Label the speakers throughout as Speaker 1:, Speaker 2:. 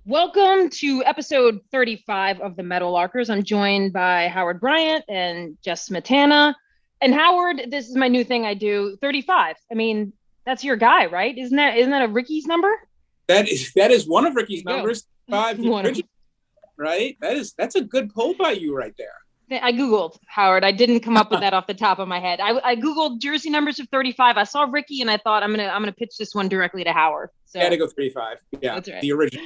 Speaker 1: Welcome to episode 35 of the Meadowlarkers. I'm joined by Howard Bryant and Jess Smetana. And Howard, this is my new thing I do, 35. I mean, that's your guy, right? Isn't that a Ricky's number?
Speaker 2: That is one of Ricky's
Speaker 1: There you
Speaker 2: numbers. Five, right? That's a good poll by you right there.
Speaker 1: I Googled, Howard. I didn't come up with that off the top of my head. I Googled jersey numbers of 35. I saw Ricky and I thought I'm gonna pitch this one directly to Howard.
Speaker 2: So had to go 35. Yeah, that's right. The original.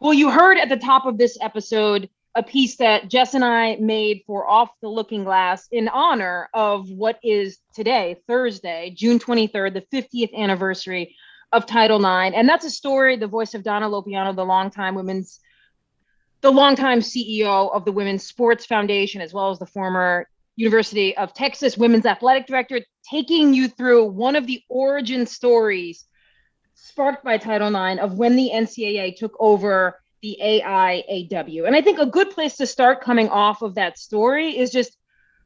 Speaker 1: Well, you heard at the top of this episode a piece that Jess and I made for Off the Looking Glass in honor of what is today, Thursday, June 23rd, the 50th anniversary of Title IX. And that's a story, the voice of Donna Lopiano, the longtime CEO of the Women's Sports Foundation, as well as the former University of Texas Women's Athletic Director, taking you through one of the origin stories sparked by Title IX of when the NCAA took over the AIAW. And I think a good place to start coming off of that story is just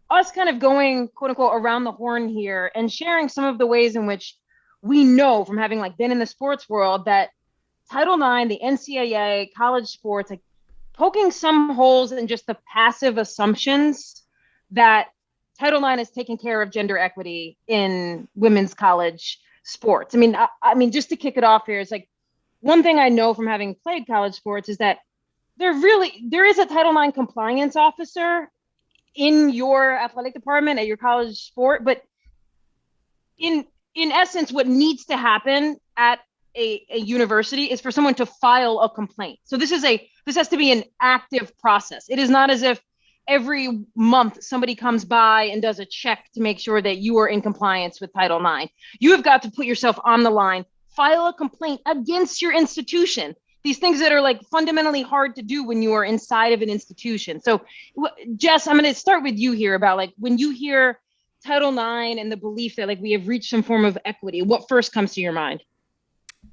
Speaker 1: us kind of going, quote unquote, around the horn here and sharing some of the ways in which we know from having been in the sports world that Title IX, the NCAA, college sports, poking some holes in just the passive assumptions that Title IX is taking care of gender equity in women's college sports. I mean, just to kick it off here, it's one thing I know from having played college sports is that there is a Title IX compliance officer in your athletic department at your college sport, but in essence, what needs to happen at a university is for someone to file a complaint. So this has to be an active process. It is not as if every month somebody comes by and does a check to make sure that you are in compliance with Title IX. You have got to put yourself on the line, file a complaint against your institution. These things that are fundamentally hard to do when you are inside of an institution. So Jess, I'm going to start with you here about when you hear Title IX and the belief that we have reached some form of equity, what first comes to your mind?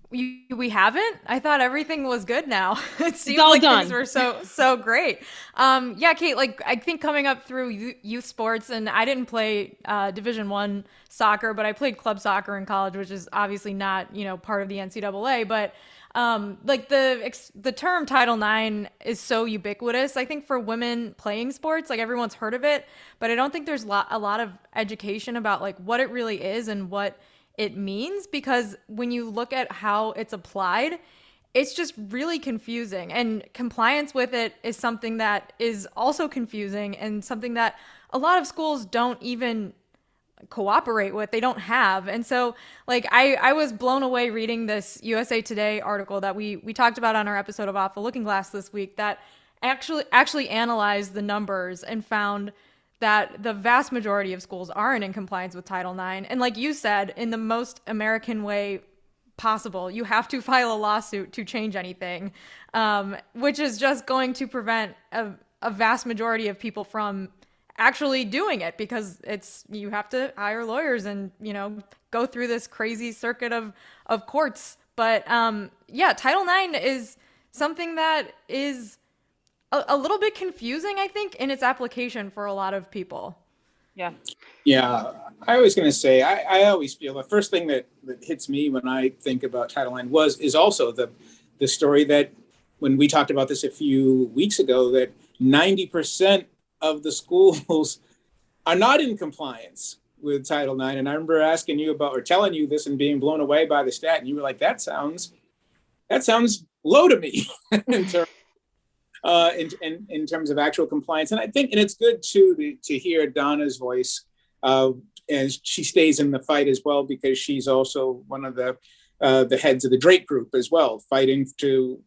Speaker 3: We haven't. I thought everything was good now. It seemed
Speaker 1: done.
Speaker 3: Things were so great. Yeah, Kate. I think coming up through youth sports, and I didn't play Division I soccer, but I played club soccer in college, which is obviously not part of the NCAA. But the term Title IX is so ubiquitous. I think for women playing sports, everyone's heard of it, but I don't think there's a lot of education about what it really is and what it means, because when you look at how it's applied, it's just really confusing, and compliance with it is something that is also confusing and something that a lot of schools don't even cooperate with. They don't have. And so I was blown away reading this USA Today article that we talked about on our episode of Off the Looking Glass this week that actually analyzed the numbers and found that the vast majority of schools aren't in compliance with Title IX. And like you said, in the most American way possible, you have to file a lawsuit to change anything, which is just going to prevent a vast majority of people from actually doing it, because you have to hire lawyers and, go through this crazy circuit of courts. But yeah, Title IX is something that is a little bit confusing, I think, in its application for a lot of people.
Speaker 1: Yeah.
Speaker 2: I was going to say, I always feel the first thing that hits me when I think about Title IX is also the story that when we talked about this a few weeks ago, that 90% of the schools are not in compliance with Title IX. And I remember asking you about, or telling you this and being blown away by the stat. And you were like, that sounds low to me in terms of actual compliance. And I think, and it's good too to hear Donna's voice as she stays in the fight as well, because she's also one of the heads of the Drake group as well, fighting to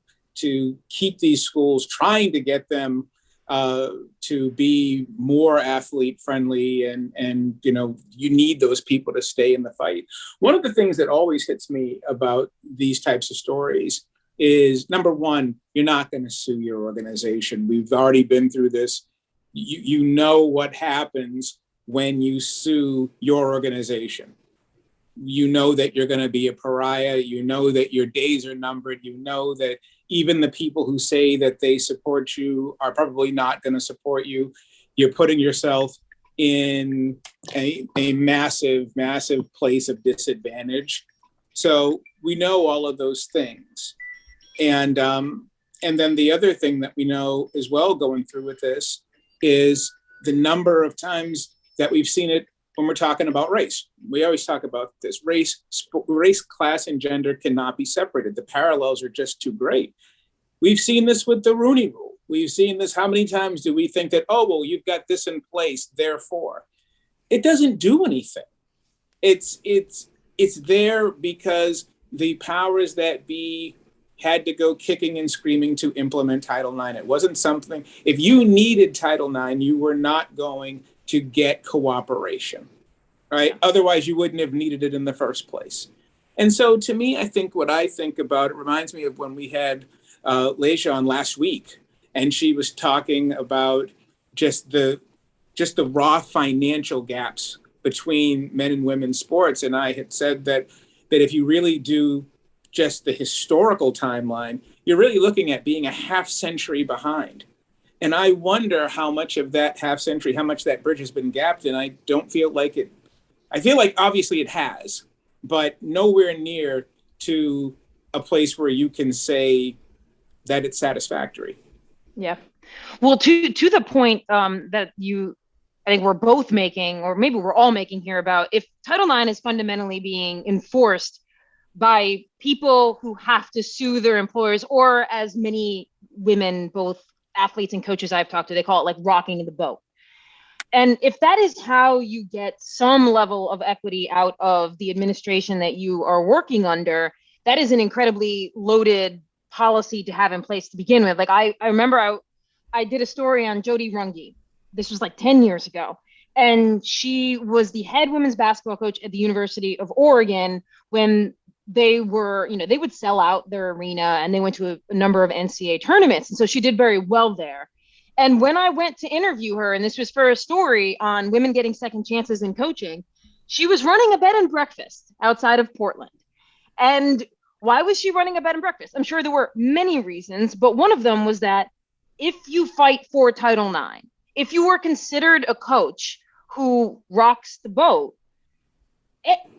Speaker 2: keep these schools, trying to get them to be more athlete friendly, and you need those people to stay in the fight. One of the things that always hits me about these types of stories is, number one, you're not going to sue your organization. We've already been through this. You know what happens when you sue your organization. You know that you're going to be a pariah. You know that your days are numbered. You know that even the people who say that they support you are probably not going to support you. You're putting yourself in a massive, massive place of disadvantage. So we know all of those things. And then the other thing that we know as well going through with this is the number of times that we've seen it when we're talking about race. We always talk about this. Race, class, and gender cannot be separated. The parallels are just too great. We've seen this with the Rooney Rule. We've seen this. How many times do we think that, oh, well, you've got this in place, therefore? It doesn't do anything. It's there because the powers that be had to go kicking and screaming to implement Title IX. It wasn't something, if you needed Title IX, you were not going to get cooperation, right? Otherwise, you wouldn't have needed it in the first place. And so to me, I think what I think about, it reminds me of when we had Leisha on last week, and she was talking about just the raw financial gaps between men and women's sports. And I had said that if you really do just the historical timeline, you're really looking at being a half century behind. And I wonder how much of that half century, how much that bridge has been gapped. And I don't feel like it, I feel like obviously it has, but nowhere near to a place where you can say that it's satisfactory.
Speaker 1: Yeah. Well, to the point that I think we're both making, or maybe we're all making here, about if Title IX is fundamentally being enforced by people who have to sue their employers, or as many women, both athletes and coaches I've talked to, they call it like rocking the boat. And if that is how you get some level of equity out of the administration that you are working under, that is an incredibly loaded policy to have in place to begin with. Like I remember I did a story on Jody Runge. This was like 10 years ago. And she was the head women's basketball coach at the University of Oregon when they were, they would sell out their arena, and they went to a number of NCAA tournaments. And so she did very well there. And when I went to interview her, and this was for a story on women getting second chances in coaching, she was running a bed and breakfast outside of Portland. And why was she running a bed and breakfast? I'm sure there were many reasons, but one of them was that if you fight for Title IX, if you were considered a coach who rocks the boat,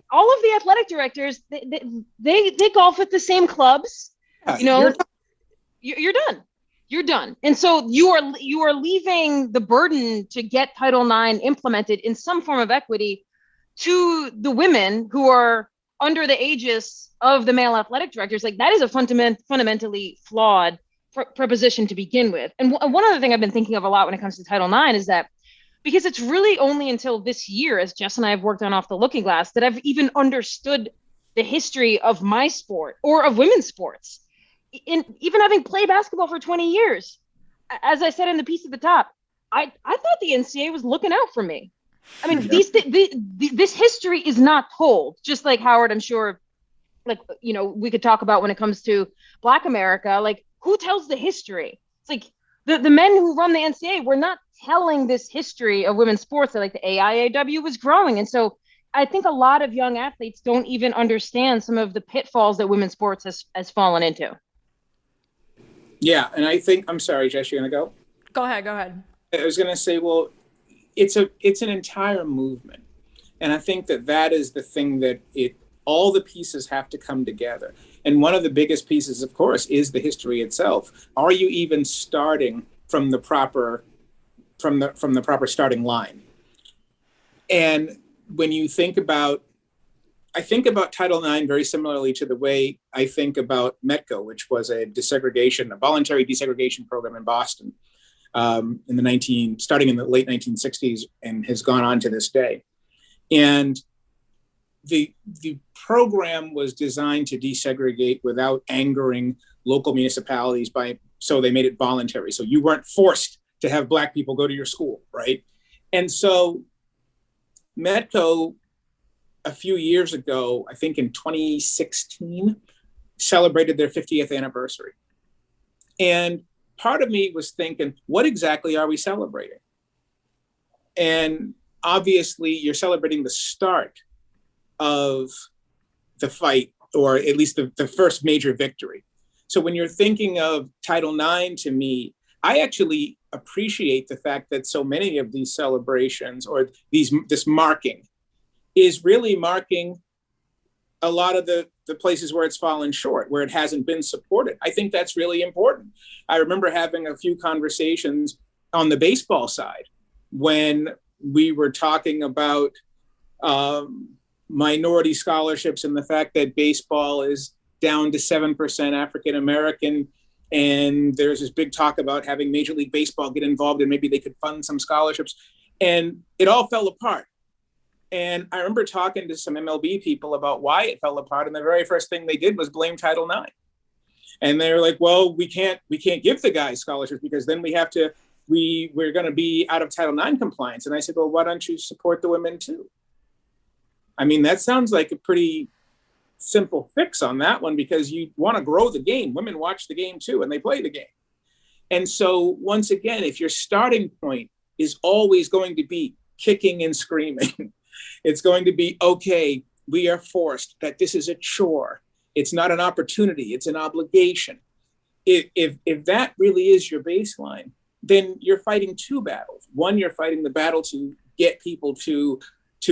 Speaker 1: all of the athletic directors, they golf with the same clubs. You're done. You're done. And so you are leaving the burden to get Title IX implemented in some form of equity to the women who are under the aegis of the male athletic directors. Like, that is a fundamentally flawed proposition to begin with. And one other thing I've been thinking of a lot when it comes to Title IX is that, because it's really only until this year, as Jess and I have worked on Off the Looking Glass, that I've even understood the history of my sport or of women's sports. Even having played basketball for 20 years, as I said in the piece at the top, I thought the NCAA was looking out for me. I mean, this history is not told, just like Howard, I'm sure, like, we could talk about when it comes to Black America, like, who tells the history? It's like the men who run the NCAA were not telling this history of women's sports, that like the AIAW was growing. And so I think a lot of young athletes don't even understand some of the pitfalls that women's sports has fallen into.
Speaker 2: Yeah. And I think, I'm sorry, Jess, you're going to go?
Speaker 3: Go ahead.
Speaker 2: I was going to say, well, it's an entire movement. And I think that is the thing that all the pieces have to come together. And one of the biggest pieces, of course, is the history itself. Are you even starting from the proper starting line? And when you think about, I think about Title IX very similarly to the way I think about METCO, which was a voluntary desegregation program in Boston starting in the late 1960s, and has gone on to this day. And the program was designed to desegregate without angering local municipalities so they made it voluntary. So you weren't forced to have Black people go to your school, right? And so METCO, a few years ago, I think in 2016, celebrated their 50th anniversary. And part of me was thinking, what exactly are we celebrating? And obviously, you're celebrating the start of the fight, or at least the first major victory. So when you're thinking of Title IX, to me, I actually appreciate the fact that so many of these celebrations, or this marking, is really marking a lot of the places where it's fallen short, where it hasn't been supported. I think that's really important. I remember having a few conversations on the baseball side when we were talking about minority scholarships and the fact that baseball is down to 7% African American. And there's this big talk about having Major League Baseball get involved and maybe they could fund some scholarships. And it all fell apart. And I remember talking to some MLB people about why it fell apart. And the very first thing they did was blame Title IX. And they're like, well, we can't give the guys scholarships because then we're going to be out of Title IX compliance. And I said, well, why don't you support the women too? I mean, that sounds like a pretty simple fix on that one, because you want to grow the game. Women watch the game too, and they play the game. And so once again, if your starting point is always going to be kicking and screaming, it's going to be, okay, we are forced, that this is a chore. It's not an opportunity, it's an obligation. If that really is your baseline, then you're fighting two battles. One, you're fighting the battle to get people to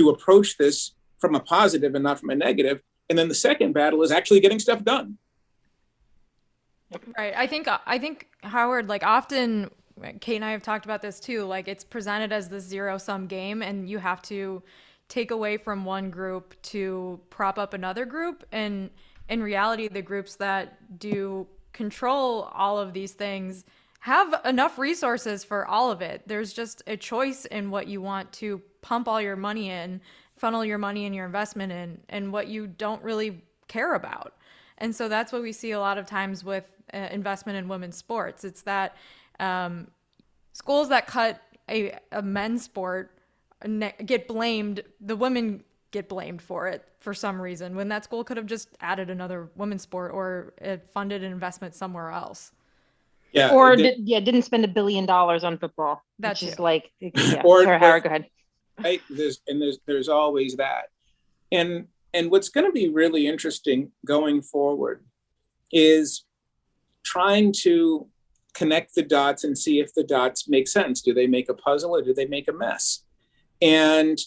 Speaker 2: approach this from a positive and not from a negative. And then the second battle is actually getting stuff done.
Speaker 3: Right. I think Howard, like, often Kate and I have talked about this too, like, it's presented as this zero-sum game and you have to take away from one group to prop up another group. And in reality, the groups that do control all of these things have enough resources for all of it. There's just a choice in what you want to pump all your money in, funnel your money and your investment in, and what you don't really care about. And so that's what we see a lot of times with investment in women's sports. It's that schools that cut a men's sport get blamed, the women get blamed for it for some reason, when that school could have just added another women's sport or funded an investment somewhere else.
Speaker 2: Yeah.
Speaker 1: Or didn't spend $1 billion on football.
Speaker 3: That's
Speaker 1: just like, yeah.
Speaker 2: Or,
Speaker 1: sorry, Howard, go ahead.
Speaker 2: Right? There's always that. And what's going to be really interesting going forward is trying to connect the dots and see if the dots make sense. Do they make a puzzle or do they make a mess? And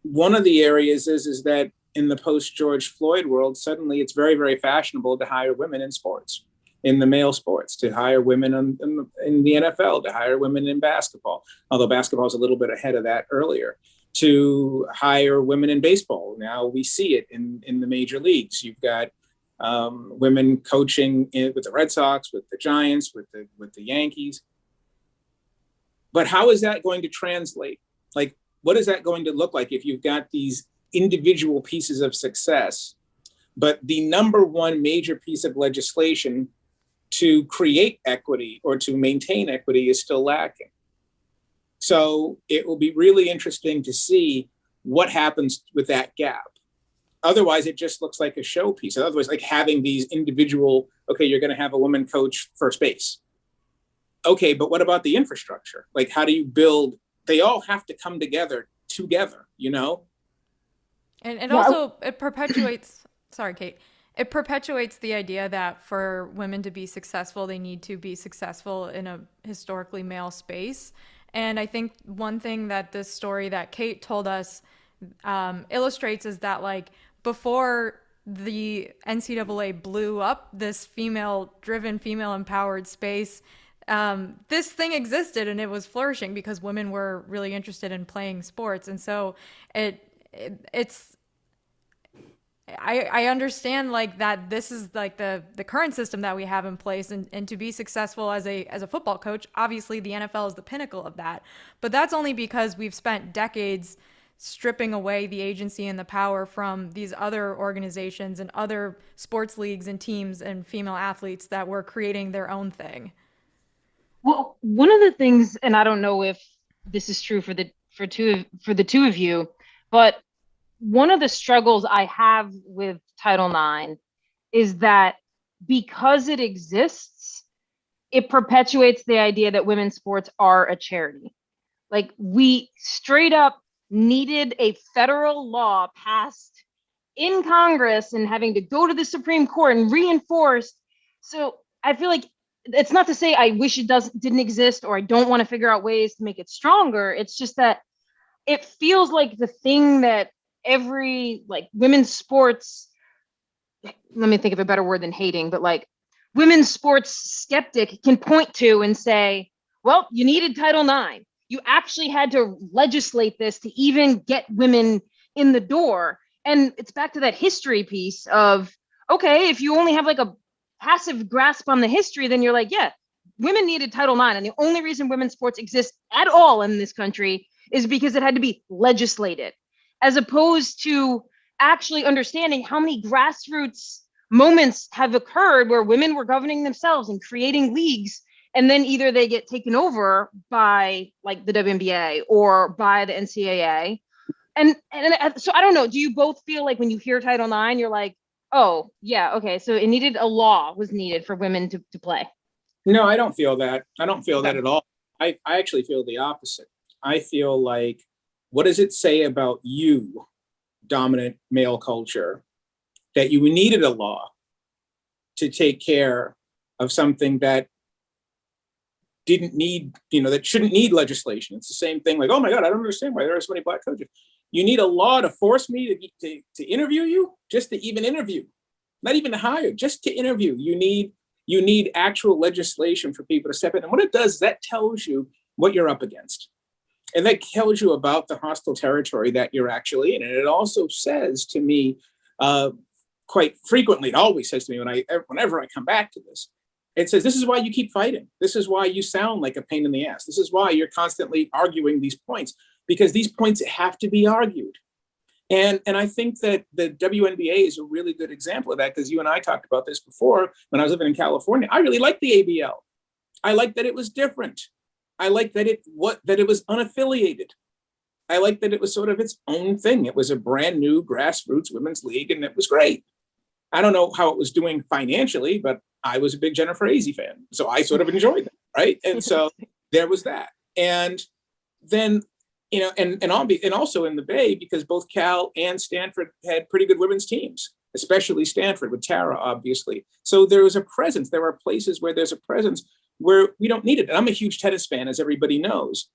Speaker 2: one of the areas is that in the post-George Floyd world, suddenly it's very, very fashionable to hire women in sports, in the male sports, to hire women in the NFL, to hire women in basketball, although basketball is a little bit ahead of that earlier, to hire women in baseball. Now we see it in the major leagues. You've got women coaching with the Red Sox, with the Giants, with the Yankees. But how is that going to translate? Like, what is that going to look like if you've got these individual pieces of success, but the number one major piece of legislation to create equity or to maintain equity is still lacking? So it will be really interesting to see what happens with that gap. Otherwise, it just looks like a showpiece. Otherwise, like having these individual, okay, you're going to have a woman coach first base. Okay, but what about the infrastructure? Like, how do you build? They all have to come together, you know?
Speaker 3: And also it perpetuates, sorry, Kate, it perpetuates the idea that for women to be successful, they need to be successful in a historically male space. And I think one thing that this story that Kate told us illustrates is that, like, before the NCAA blew up this female-driven, female-empowered space, this thing existed and it was flourishing because women were really interested in playing sports. And so it's I understand, like, that this is like the current system that we have in place, and to be successful as a football coach, obviously the NFL is the pinnacle of that. But that's only because we've spent decades stripping away the agency and the power from these other organizations and other sports leagues and teams and female athletes that were creating their own thing.
Speaker 1: Well, one of the things, and I don't know if this is true for the two of you, but one of the struggles I have with Title IX is that because it exists, it perpetuates the idea that women's sports are a charity. Like, we straight up needed a federal law passed in Congress and having to go to the Supreme Court and reinforced. So I feel like, it's not to say I wish it didn't exist or I don't want to figure out ways to make it stronger. It's just that it feels like the thing that every, like, women's sports let me think of a better word than hating, but like women's sports skeptic can point to and say, well, you needed Title IX. You actually had to legislate this to even get women in the door. And it's back to that history piece of, okay, if you only have like a passive grasp on the history, then you're like, yeah, women needed Title IX. And the only reason women's sports exist at all in this country is because it had to be legislated, as opposed to actually understanding how many grassroots moments have occurred where women were governing themselves and creating leagues, and then either they get taken over by like the WNBA or by the NCAA. And so I don't know, do you both feel like when you hear Title IX, you're like, oh yeah, okay, so it needed a law was needed for women to play?
Speaker 2: No, I don't feel that. I don't feel that at all. I actually feel the opposite. I feel like, what does it say about you, dominant male culture, that you needed a law to take care of something that didn't need, that shouldn't need legislation? It's the same thing like, oh my God, I don't understand why there are so many Black coaches. You need a law to force me to interview you, just to even interview, not even to hire, just to interview. You need actual legislation for people to step in. And what it does, that tells you what you're up against. And that tells you about the hostile territory that you're actually in. And it also says to me, quite frequently, it always says to me whenever I come back to this, it says, this is why you keep fighting. This is why you sound like a pain in the ass. This is why you're constantly arguing these points, because these points have to be argued. And I think that the WNBA is a really good example of that, because you and I talked about this before when I was living in California. I really liked the ABL. I liked that it was different. I liked that it was unaffiliated. I liked that it was sort of its own thing. It was a brand new grassroots women's league, and it was great. I don't know how it was doing financially, but I was a big Jennifer Azzi fan, so I sort of enjoyed it, right? And so there was that. And then, and also in the Bay, because both Cal and Stanford had pretty good women's teams, especially Stanford with Tara, obviously. So there was a presence. There are places where there's a presence where we don't need it. And I'm a huge tennis fan, as everybody knows.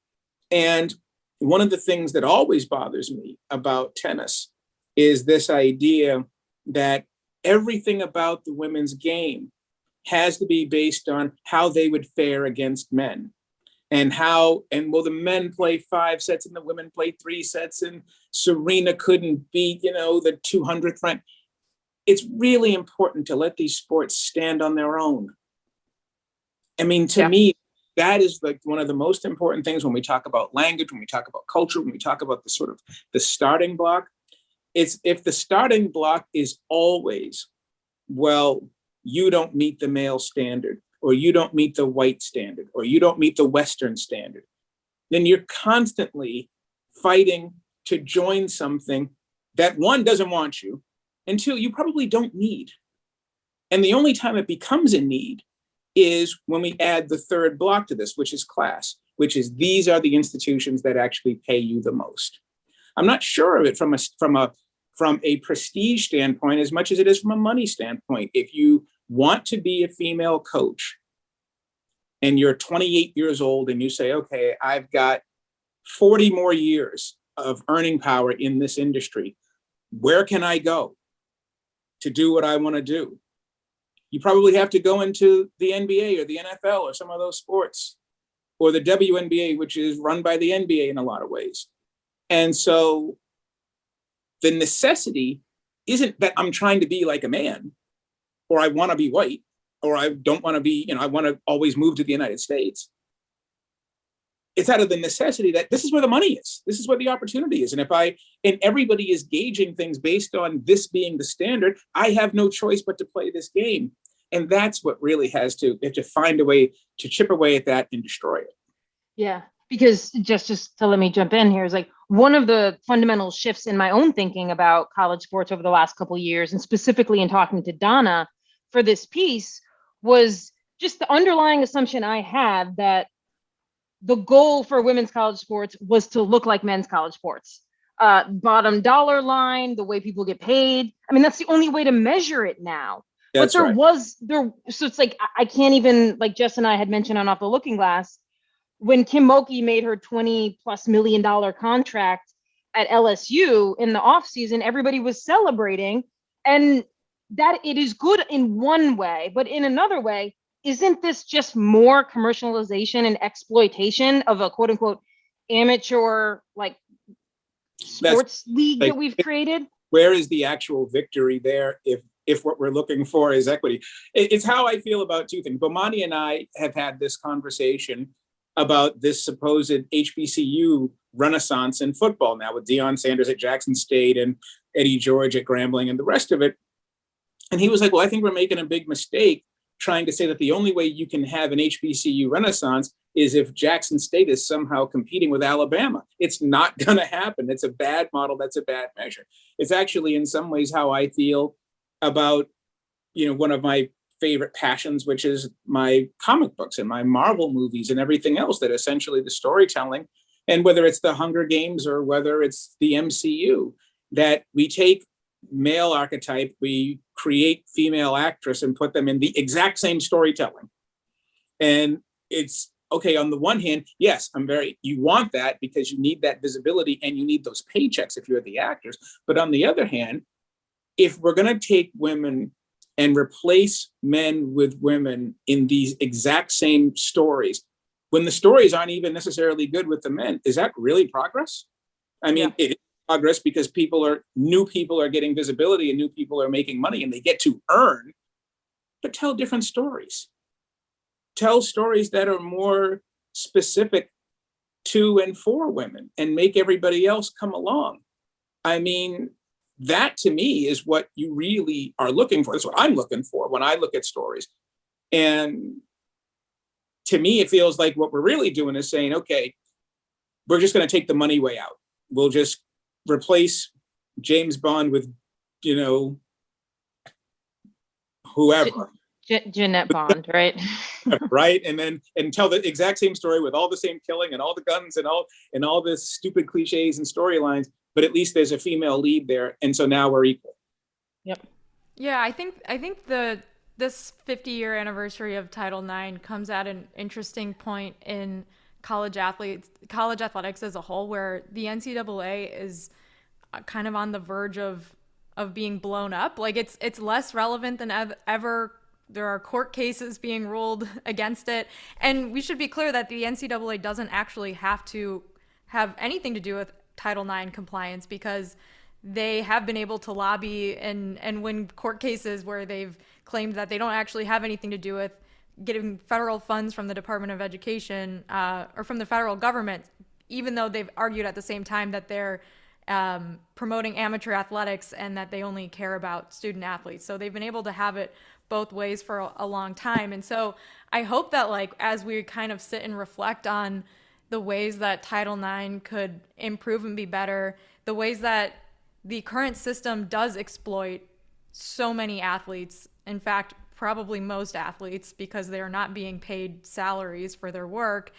Speaker 2: And one of the things that always bothers me about tennis is this idea that everything about the women's game has to be based on how they would fare against men. And will the men play 5 sets and the women play 3 sets, and Serena couldn't beat, the 200th rank. It's really important to let these sports stand on their own. I mean, to me, that is like one of the most important things when we talk about language, when we talk about culture, when we talk about the sort of the starting block. It's if the starting block is always, well, you don't meet the male standard, or you don't meet the white standard, or you don't meet the Western standard, then you're constantly fighting to join something that, one, doesn't want you, and 2, you probably don't need. And the only time it becomes a need is when we add the third block to this, which is class, which is these are the institutions that actually pay you the most. I'm not sure of it from a prestige standpoint as much as it is from a money standpoint. If you want to be a female coach and you're 28 years old and you say, okay, I've got 40 more years of earning power in this industry, where can I go to do what I want to do? You probably have to go into the NBA or the NFL or some of those sports, or the WNBA, which is run by the NBA in a lot of ways. And so the necessity isn't that I'm trying to be like a man, or I want to be white, or I don't want to be, I want to always move to the United States. It's out of the necessity that this is where the money is. This is where the opportunity is. And everybody is gauging things based on this being the standard. I have no choice but to play this game. And that's what really has to find a way to chip away at that and destroy it.
Speaker 1: Yeah, because just to let me jump in here is like one of the fundamental shifts in my own thinking about college sports over the last couple of years, and specifically in talking to Donna for this piece, was just the underlying assumption I had that the goal for women's college sports was to look like men's college sports. Bottom dollar line, the way people get paid. I mean, that's the only way to measure it now.
Speaker 2: That's
Speaker 1: but
Speaker 2: right.
Speaker 1: So it's like, I can't even, like Jess and I had mentioned on Off the Looking Glass, when Kim Mulkey made her $20+ million contract at LSU in the offseason, everybody was celebrating. And that it is good in one way, but in another way, isn't this just more commercialization and exploitation of a quote unquote amateur like sports league that we've created?
Speaker 2: Where is the actual victory there if what we're looking for is equity? It's how I feel about two things. Bomani and I have had this conversation about this supposed HBCU renaissance in football now with Deion Sanders at Jackson State and Eddie George at Grambling and the rest of it. And he was like, well, I think we're making a big mistake trying to say that the only way you can have an HBCU renaissance is if Jackson State is somehow competing with Alabama. It's not going to happen. It's a bad model. That's a bad measure. It's actually in some ways how I feel about, one of my favorite passions, which is my comic books and my Marvel movies and everything else, that essentially the storytelling, and whether it's the Hunger Games or whether it's the MCU, that we take male archetype, we create female actress and put them in the exact same storytelling. And it's okay, on the one hand, yes, you want that because you need that visibility and you need those paychecks if you're the actors. But on the other hand, if we're going to take women and replace men with women in these exact same stories, when the stories aren't even necessarily good with the men, is that really progress? I mean, It is progress because new people are getting visibility and new people are making money and they get to earn, but tell different stories. Tell stories that are more specific to and for women and make everybody else come along. I mean, that to me is what you really are looking for. That's what I'm looking for when I look at stories. And to me, it feels like what we're really doing is saying, okay, we're just going to take the money way out. We'll just replace James Bond with, whoever.
Speaker 1: Jeanette Bond, right?
Speaker 2: Right. And tell the exact same story with all the same killing and all the guns and all this stupid cliches and storylines, but at least there's a female lead there. And so now we're equal.
Speaker 1: Yep.
Speaker 3: Yeah, I think this 50-year anniversary of Title IX comes at an interesting point in college athletics as a whole, where the NCAA is kind of on the verge of being blown up. Like it's less relevant than ever. There are court cases being ruled against it. And we should be clear that the NCAA doesn't actually have to have anything to do with Title IX compliance, because they have been able to lobby and win court cases where they've claimed that they don't actually have anything to do with getting federal funds from the Department of Education or from the federal government, even though they've argued at the same time that they're promoting amateur athletics and that they only care about student athletes. So they've been able to have it both ways for a long time. And so I hope that, like, as we kind of sit and reflect on the ways that Title IX could improve and be better, the ways that the current system does exploit so many athletes, in fact, probably most athletes, because they're not being paid salaries for their work.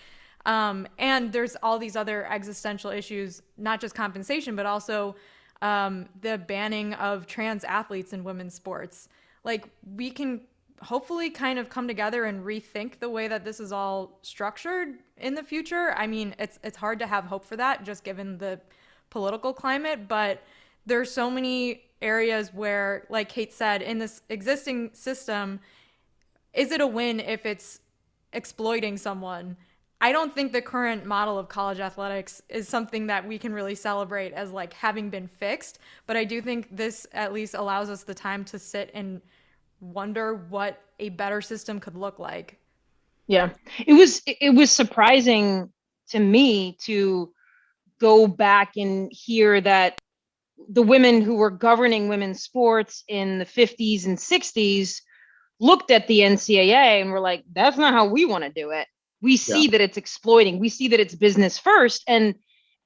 Speaker 3: And there's all these other existential issues, not just compensation, but also the banning of trans athletes in women's sports. Like, we can hopefully kind of come together and rethink the way that this is all structured in the future. I mean, it's hard to have hope for that just given the political climate, but there's so many areas where, like Kate said, in this existing system, is it a win if it's exploiting someone? I don't think the current model of college athletics is something that we can really celebrate as like having been fixed, but I do think this at least allows us the time to sit and wonder what a better system could look like.
Speaker 1: Yeah, it was surprising to me to go back and hear that the women who were governing women's sports in the 50s and 60s looked at the NCAA and were like, that's not how we want to do it. We see that it's exploiting. We see that it's business first. And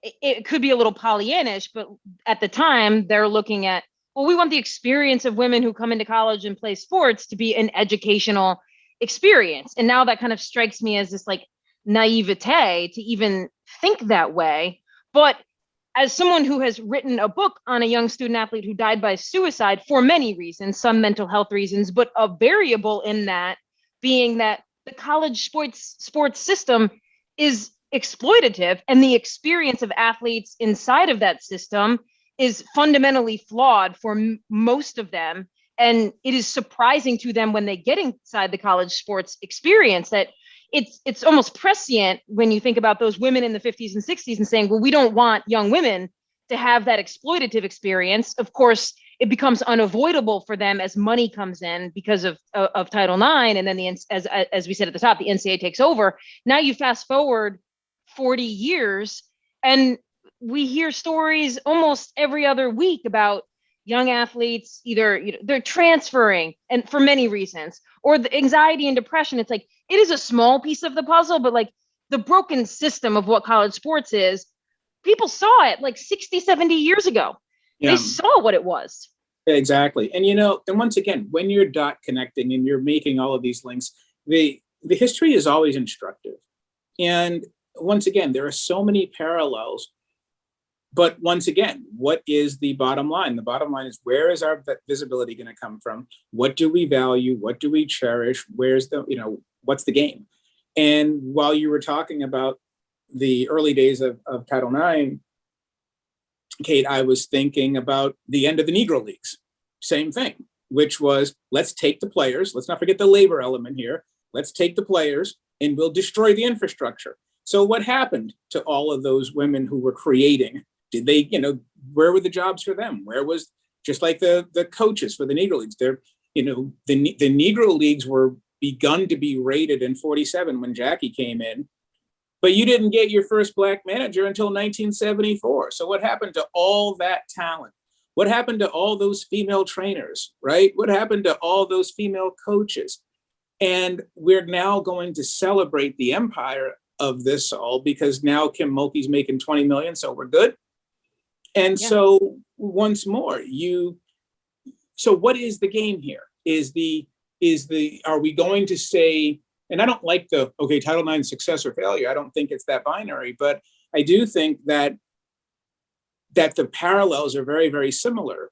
Speaker 1: it could be a little Pollyannish, but at the time they're looking at, well, we want the experience of women who come into college and play sports to be an educational experience. And now that kind of strikes me as this like naivete to even think that way. But as someone who has written a book on a young student athlete who died by suicide for many reasons, some mental health reasons, but a variable in that being that the college sports system is exploitative, and the experience of athletes inside of that system is fundamentally flawed for most of them. And it is surprising to them when they get inside the college sports experience that it's almost prescient when you think about those women in the 50s and 60s and saying, well, we don't want young women to have that exploitative experience. Of course, it becomes unavoidable for them as money comes in because of Title IX. And then as we said at the top, the NCAA takes over. Now you fast forward 40 years and we hear stories almost every other week about young athletes, either they're transferring and for many reasons, or the anxiety and depression. It's like, it is a small piece of the puzzle, but like the broken system of what college sports is, people saw it like 60, 70 years ago. Yeah. They saw what it was.
Speaker 2: Exactly. And, and once again, when you're dot connecting and you're making all of these links, the history is always instructive. And once again, there are so many parallels. But once again, what is the bottom line? The bottom line is, where is our visibility going to come from? What do we value? What do we cherish? Where's what's the game? And while you were talking about the early days of Title IX, Kate, I was thinking about the end of the Negro Leagues. Same thing, which was, let's take the players. Let's not forget the labor element here. Let's take the players and we'll destroy the infrastructure. So what happened to all of those women who were creating? Did they, where were the jobs for them? Where was, just like the coaches for the Negro Leagues? They're, the Negro Leagues were begun to be rated in 47 when Jackie came in, but you didn't get your first Black manager until 1974. So what happened to all that talent? What happened to all those female trainers, right? What happened to all those female coaches? And we're now going to celebrate the empire of this all because now Kim Mulkey's making 20 million, so we're good. And so once more, so what is the game here? Are we going to say, and I don't like Title IX success or failure. I don't think it's that binary, but I do think that the parallels are very, very similar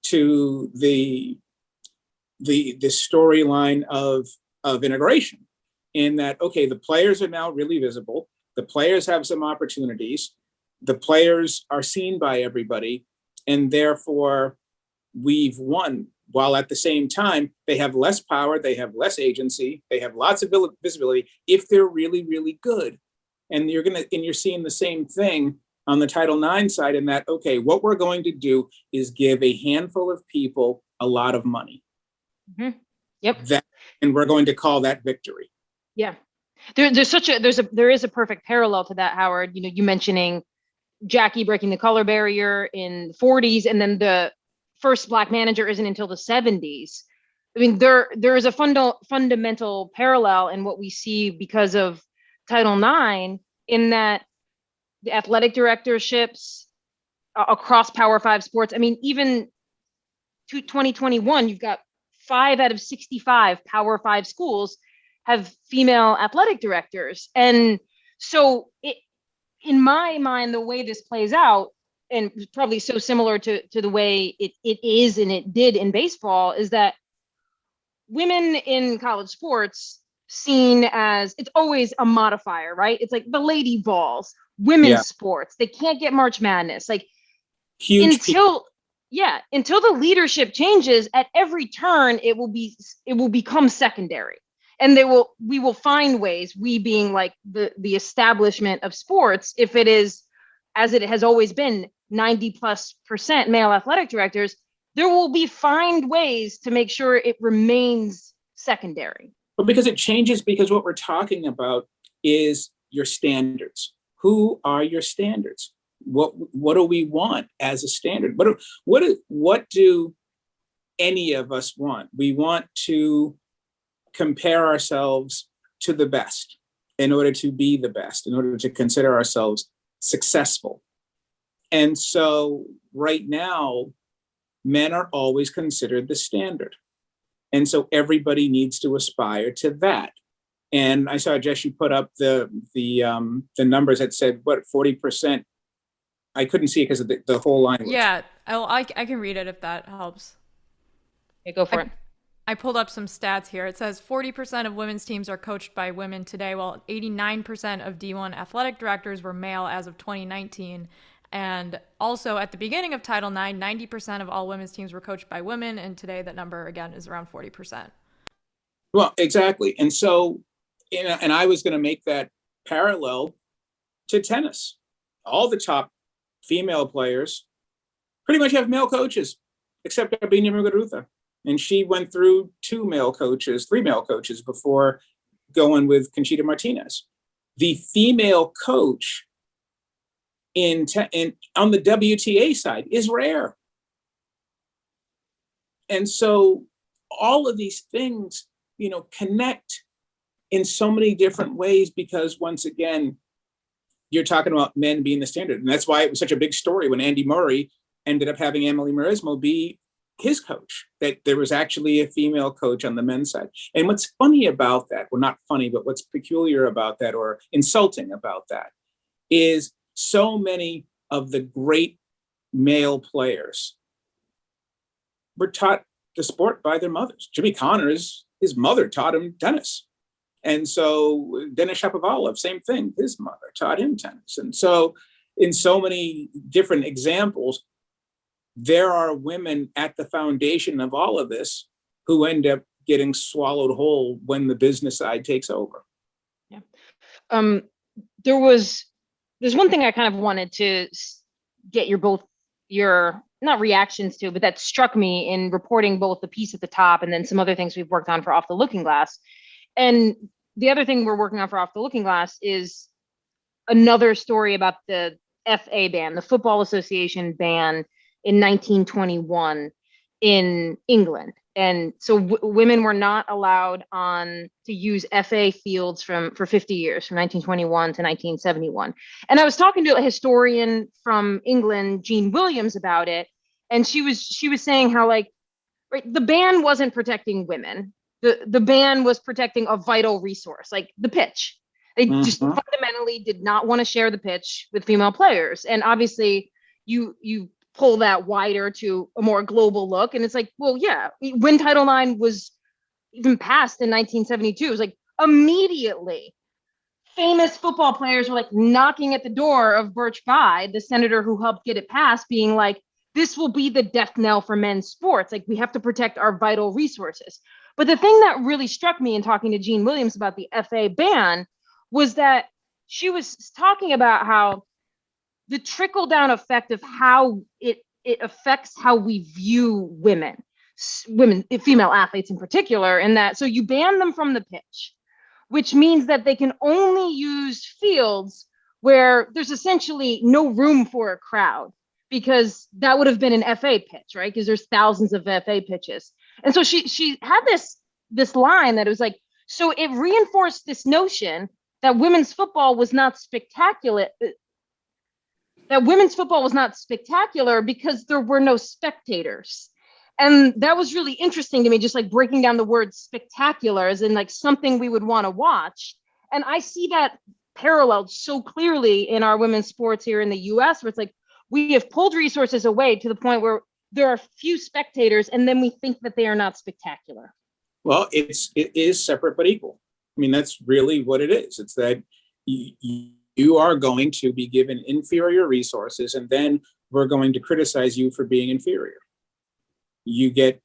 Speaker 2: to the storyline of integration, in that, the players are now really visible. The players have some opportunities. The players are seen by everybody, and therefore we've won, while at the same time, they have less power, they have less agency, they have lots of visibility if they're really, really good. And you're seeing the same thing on the Title IX side, in that, what we're going to do is give a handful of people a lot of money.
Speaker 1: Mm-hmm. Yep.
Speaker 2: And we're going to call that victory.
Speaker 1: Yeah. There is a perfect parallel to that, Howard. You mentioning Jackie breaking the color barrier in the 40s, and then the first Black manager isn't until the 70s. I mean, there is a fundamental parallel in what we see because of Title IX, in that the athletic directorships across Power 5 sports. I mean, even to 2021, you've got 5 out of 65 Power 5 schools have female athletic directors. And so in my mind, the way this plays out, and probably so similar to the way it is and it did in baseball, is that women in college sports seen as, it's always a modifier, right? It's like the lady balls, women's sports. They can't get March Madness. Like
Speaker 2: huge
Speaker 1: until the leadership changes at every turn, it will become secondary. And we will find ways, we being like the establishment of sports, if it is, as it has always been, 90+% male athletic directors, there will be find ways to make sure it remains secondary.
Speaker 2: But because it changes, because what we're talking about is your standards. Who are your standards? What do we want as a standard? What do any of us want? We want to compare ourselves to the best in order to be the best, in order to consider ourselves successful. And so right now, men are always considered the standard. And so everybody needs to aspire to that. And I saw, Jess, you put up the numbers that said, 40%? I couldn't see it because of the whole language.
Speaker 3: Yeah, I can read it if that helps.
Speaker 1: Okay, go for it.
Speaker 3: I pulled up some stats here. It says 40% of women's teams are coached by women today, while 89% of D1 athletic directors were male as of 2019. And also at the beginning of Title IX, 90% of all women's teams were coached by women. And today that number, again, is around 40%.
Speaker 2: Well, exactly. And so, and I was going to make that parallel to tennis. All the top female players pretty much have male coaches, except Arbina Muguruza. And she went through three male coaches before going with Conchita Martinez. The female coach on the WTA side is rare. And so all of these things, connect in so many different ways, because once again, you're talking about men being the standard. And that's why it was such a big story when Andy Murray ended up having Emily Marismo be his coach, that there was actually a female coach on the men's side. And what's funny about that, well, not funny, but what's peculiar about that or insulting about that is so many of the great male players were taught the sport by their mothers. Jimmy Connors, his mother taught him tennis. And so Denis Shapovalov, same thing, his mother taught him tennis. And so in so many different examples, there are women at the foundation of all of this who end up getting swallowed whole when the business side takes over.
Speaker 1: Yeah. There's one thing I kind of wanted to get your not reactions to, but that struck me in reporting both the piece at the top and then some other things we've worked on for Off the Looking Glass. And the other thing we're working on for Off the Looking Glass is another story about the FA ban, the Football Association ban in 1921 in England. And so women were not allowed to use FA fields for 50 years, from 1921 to 1971. And I was talking to a historian from England, Jean Williams, about it. And she was saying how, right, the ban wasn't protecting women. The ban was protecting a vital resource, like the pitch. They just fundamentally did not want to share the pitch with female players. And obviously you pull that wider to a more global look. And it's like, well, yeah, when Title IX was even passed in 1972, it was like immediately famous football players were knocking at the door of Birch Bayh, the senator who helped get it passed, being like, this will be the death knell for men's sports. We have to protect our vital resources. But the thing that really struck me in talking to Jean Williams about the FA ban was that she was talking about how the trickle-down effect of how it affects how we view women, female athletes in particular, and that so you ban them from the pitch, which means that they can only use fields where there's essentially no room for a crowd, because that would have been an FA pitch, right? Because there's thousands of FA pitches. And so she had this line that it was like, so it reinforced this notion that women's football was not spectacular. That women's football was not spectacular because there were no spectators. And that was really interesting to me, just breaking down the word spectacular as in something we would want to watch. And I see that paralleled so clearly in our women's sports here in the US, where it's we have pulled resources away to the point where there are few spectators, and then we think that they are not spectacular.
Speaker 2: Well, it is separate but equal. I mean, that's really what it is. It's that you are going to be given inferior resources, and then we're going to criticize you for being inferior. You get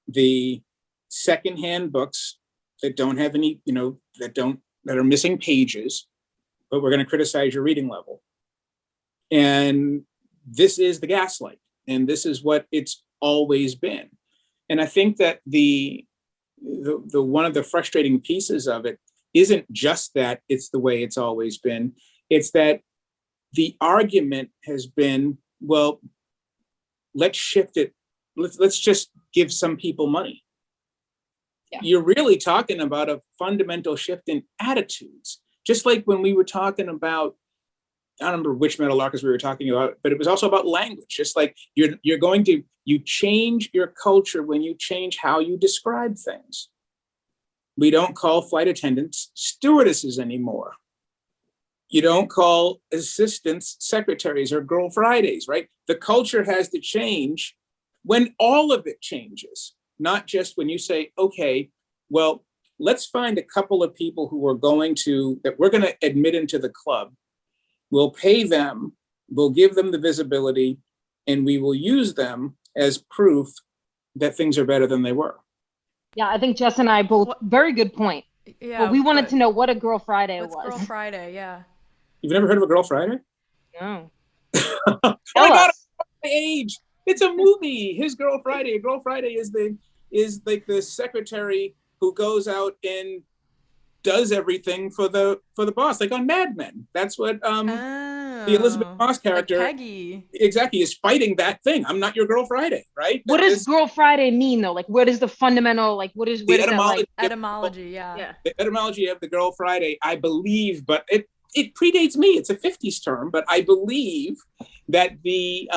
Speaker 2: the secondhand books that don't have any, that are missing pages, but we're going to criticize your reading level. And this is the gaslight, and this is what it's always been. And I think that the one of the frustrating pieces of it isn't just that it's the way it's always been. It's that the argument has been, well, let's shift it. Let's just give some people money. Yeah. You're really talking about a fundamental shift in attitudes. Just like when we were talking about, I don't remember which Meadowlarkers we were talking about, but it was also about language. Just like you change your culture when you change how you describe things. We don't call flight attendants stewardesses anymore. You don't call assistants secretaries or Girl Fridays, right? The culture has to change when all of it changes, not just when you say, okay, well, let's find a couple of people that we're going to admit into the club. We'll pay them, we'll give them the visibility, and we will use them as proof that things are better than they were.
Speaker 1: Yeah, I think Jess and I both, very good point.
Speaker 3: Yeah,
Speaker 1: but we wanted to know what a Girl Friday was.
Speaker 3: Girl Friday, yeah.
Speaker 2: You've never heard of a Girl Friday?
Speaker 1: No.
Speaker 2: Oh my God, my age. It's a movie. His Girl Friday. A Girl Friday is like the secretary who goes out and does everything for the boss, like on Mad Men. That's what the Elizabeth Moss character,
Speaker 3: like Peggy,
Speaker 2: exactly, is fighting that thing. I'm not your Girl Friday, right?
Speaker 1: What does Girl Friday mean though? Like, what is the fundamental, like, what is the
Speaker 3: etymology? Yeah.
Speaker 2: The etymology of the Girl Friday, I believe, but it predates me. It's a 50s term, but I believe that the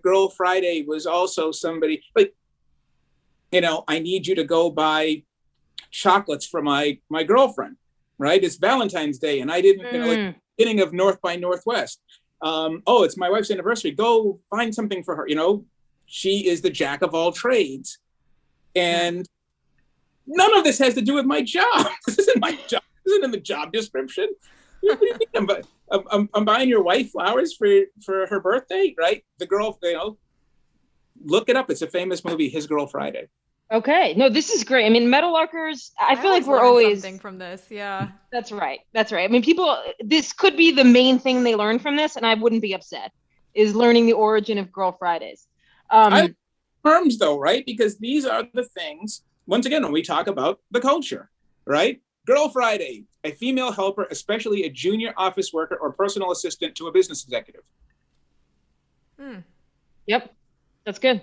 Speaker 2: Girl Friday was also somebody like, I need you to go buy chocolates for my girlfriend, right? It's Valentine's Day, and I didn't, like beginning of North by Northwest. It's my wife's anniversary. Go find something for her. She is the jack of all trades, and none of this has to do with my job. This isn't my job. This isn't in the job description. What do you mean? I'm buying your wife flowers for her birthday, right? The girl, look it up. It's a famous movie, His Girl Friday.
Speaker 1: Okay. No, this is great. I mean, Meadowlarkers, I feel like we're always
Speaker 3: something from this. Yeah.
Speaker 1: That's right. I mean, this could be the main thing they learn from this, and I wouldn't be upset, is learning the origin of Girl Fridays.
Speaker 2: Terms though, right? Because these are the things, once again, when we talk about the culture, right? Girl Friday, a female helper, especially a junior office worker or personal assistant to a business executive.
Speaker 1: Yep. That's good.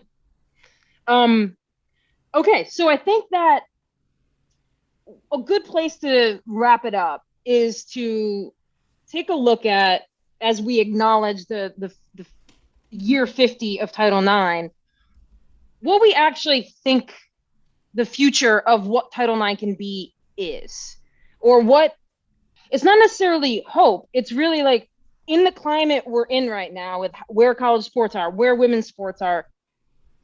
Speaker 1: Okay, so I think that a good place to wrap it up is to take a look at, as we acknowledge the year 50 of Title IX, what we actually think the future of what Title IX can be is, or what, it's not necessarily hope, it's really like, in the climate we're in right now with where college sports are, where women's sports are,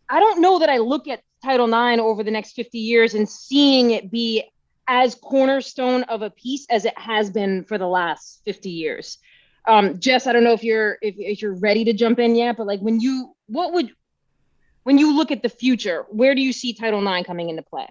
Speaker 1: I don't know that I look at Title IX over the next 50 years and seeing it be as cornerstone of a piece as it has been for the last 50 years. Jess, I don't know if you're ready to jump in yet, but like when you look at the future, where do you see Title IX coming into play?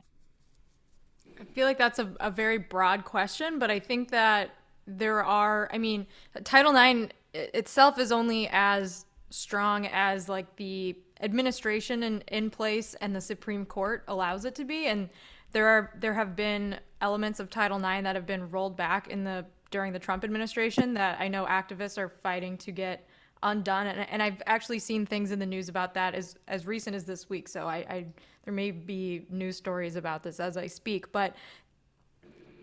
Speaker 3: I feel like that's a very broad question, but I think that Title IX itself is only as strong as like the administration in place and the Supreme Court allows it to be. And there have been elements of Title IX that have been rolled back during the Trump administration that I know activists are fighting to get undone. And I've actually seen things in the news about that as recent as this week. So there may be news stories about this as I speak, but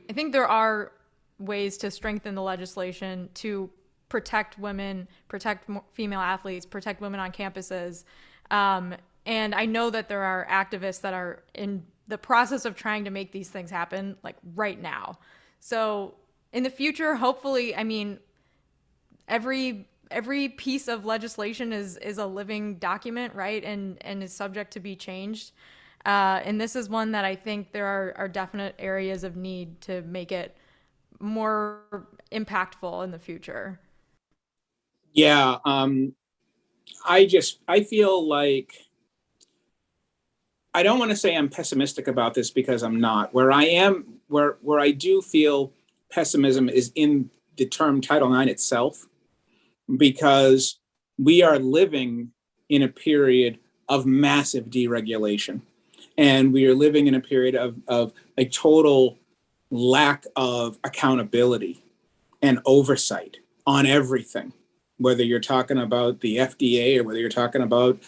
Speaker 3: I think there are ways to strengthen the legislation to protect women, protect female athletes, protect women on campuses. And I know that there are activists that are in the process of trying to make these things happen, like right now. So in the future, hopefully, I mean, every piece of legislation is a living document, right? And is subject to be changed. And this is one that I think there are definite areas of need to make it more impactful in the future.
Speaker 2: Yeah. I feel like, I don't want to say I'm pessimistic about this because I'm not. Where I do feel pessimism is in the term Title IX itself, because we are living in a period of massive deregulation. And we are living in a period of a total lack of accountability and oversight on everything, whether you're talking about the FDA or whether you're talking about,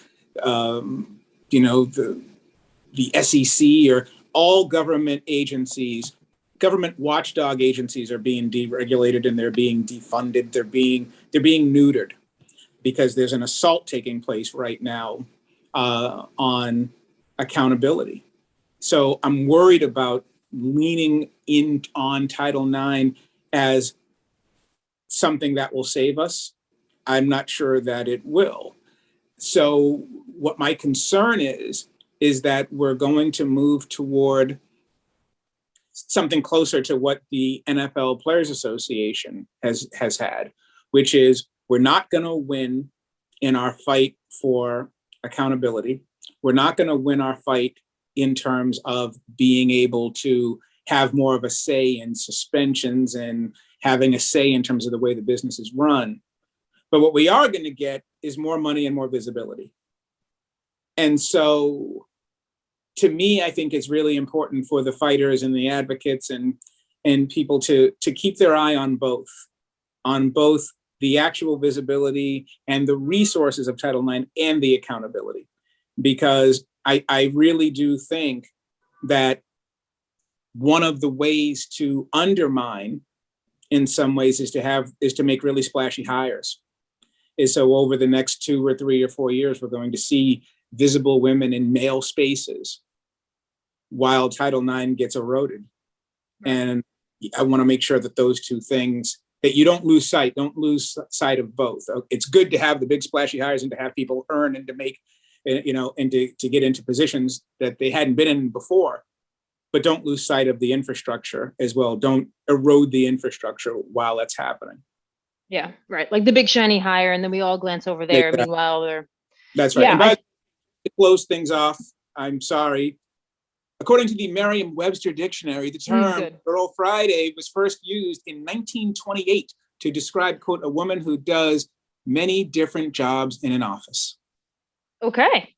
Speaker 2: the SEC or all government agencies. Government watchdog agencies are being deregulated and they're being defunded. They're being neutered because there's an assault taking place right now on accountability. So I'm worried about leaning in on Title IX as something that will save us. I'm not sure that it will. So what my concern is that we're going to move toward something closer to what the NFL Players Association has had, which is we're not going to win in our fight for accountability. We're not going to win our fight in terms of being able to have more of a say in suspensions and having a say in terms of the way the business is run. But what we are going to get is more money and more visibility. And so to me, I think it's really important for the fighters and the advocates and people to keep their eye on both the actual visibility and the resources of Title IX and the accountability. Because I really do think that one of the ways to undermine in some ways is to make really splashy hires. Is so over the next 2 or 3 or 4 years, we're going to see visible women in male spaces while Title IX gets eroded. And I want to make sure that those two things, that you don't lose sight of both. It's good to have the big splashy hires and to have people earn and to make, and to get into positions that they hadn't been in before, but don't lose sight of the infrastructure as well. Don't erode the infrastructure while that's happening.
Speaker 1: Yeah, right. Like the big shiny hire, and then we all glance over there.
Speaker 2: Exactly.
Speaker 1: Meanwhile, they're...
Speaker 2: That's right.
Speaker 1: Yeah,
Speaker 2: and to close things off, I'm sorry. According to the Merriam-Webster dictionary, the term Girl Friday was first used in 1928 to describe, quote, a woman who does many different jobs in an office.
Speaker 1: Okay.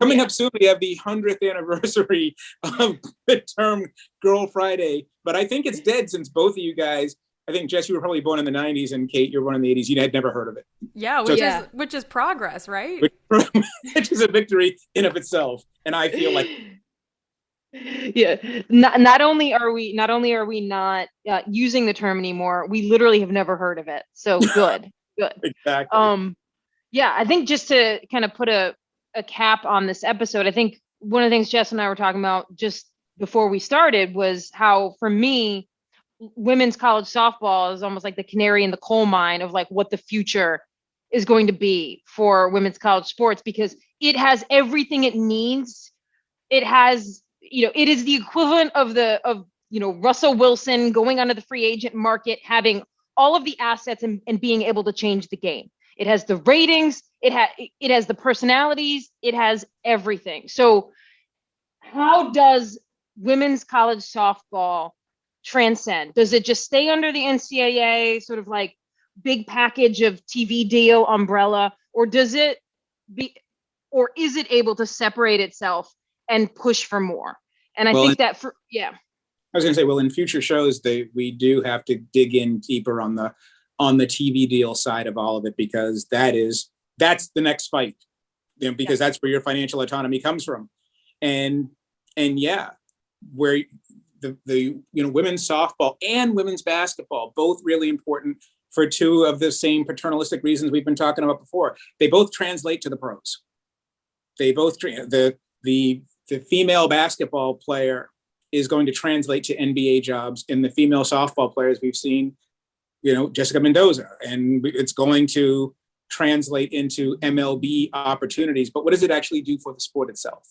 Speaker 2: Coming up soon, we have the 100th anniversary of the term Girl Friday, but I think it's dead since both of you guys, I think, Jess, you were probably born in the 90s, and Kate, you're born in the 80s. You had never heard of it.
Speaker 3: Yeah, which is progress, right?
Speaker 2: Which is a victory in of itself. And I feel like,
Speaker 1: yeah, not only are we not using the term anymore, we literally have never heard of it. So good.
Speaker 2: Exactly.
Speaker 1: Yeah, I think just to kind of put a cap on this episode, I think one of the things Jess and I were talking about just before we started was how, for me, women's college softball is almost like the canary in the coal mine of like what the future is going to be for women's college sports, because it has everything it needs. It has, it is the equivalent of Russell Wilson going onto the free agent market, having all of the assets and being able to change the game. It has the ratings, it has the personalities, it has everything. So how does women's college softball transcend? Does it just stay under the NCAA sort of like big package of TV deal umbrella, or is it able to separate itself and push for more? And I think that I was
Speaker 2: going to say, in future shows, we do have to dig in deeper on the TV deal side of all of it, because that's the next fight, because that's where your financial autonomy comes from. And where the women's softball and women's basketball, both really important for two of the same paternalistic reasons we've been talking about before. They both translate to the pros. They both, the female basketball player is going to translate to NBA jobs, and the female softball players we've seen, Jessica Mendoza, and it's going to translate into MLB opportunities. But what does it actually do for the sport itself?